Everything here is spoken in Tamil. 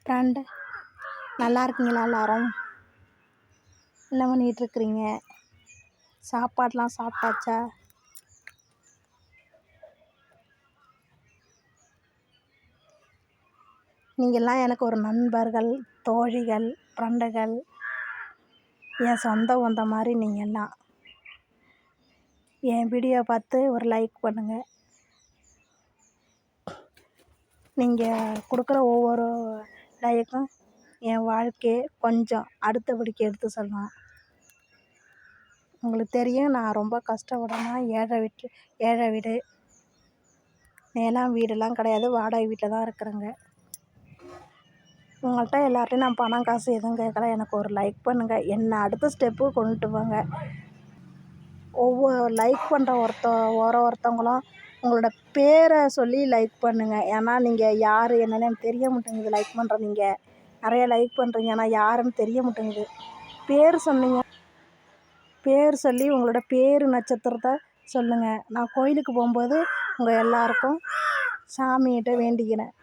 ஃப்ரெண்டு நல்லா இருக்கீங்களா எல்லாரும்? என்ன பண்ணிகிட்ருக்குறீங்க? சாப்பாடெலாம் சாப்பிட்டாச்சா? நீங்கள்லாம் எனக்கு ஒரு நண்பர்கள், தோழிகள், ஃப்ரெண்டுகள், என் சொந்த பந்தம் மாதிரி நீங்கள்லாம். என் வீடியோ பார்த்து ஒரு லைக் பண்ணுங்கள். நீங்கள் கொடுக்குற ஒவ்வொரு லைக்கும் என் வாழ்க்கையை கொஞ்சம் அடுத்தபடிக்கு எடுத்து செல்லும். உங்களுக்கு தெரியும், நான் ரொம்ப கஷ்டப்படணும். ஏழை வீடு, நிலம் வீடெல்லாம் கிடையாது, வாடகை வீட்டில் தான் இருக்கிறேங்க. உங்கள்கிட்ட எல்லார்ட்டையும் நான் பணம் காசு எதுவும் கேட்கல. எனக்கு ஒரு லைக் பண்ணுங்கள், என்னை அடுத்த ஸ்டெப்பு கொண்டுட்டு போங்க. ஒவ்வொரு லைக் பண்ணுற ஒருத்தவங்களும் உங்களோட பேரை சொல்லி லைக் பண்ணுங்கள். ஏன்னா நீங்கள் யார் என்னன்னு எனக்கு தெரிய மாட்டேங்குது. லைக் பண்ணுற நீங்கள் நிறைய லைக் பண்ணுறீங்க, ஆனால் யாருன்னு தெரிய மாட்டேங்குது. பேர் சொல்லி உங்களோட பேர் நட்சத்திரத்தை சொல்லுங்கள். நான் கோயிலுக்கு போகும்போது உங்கள் எல்லாருக்கும் சாமிகிட்ட வேண்டிக்கிறேன்.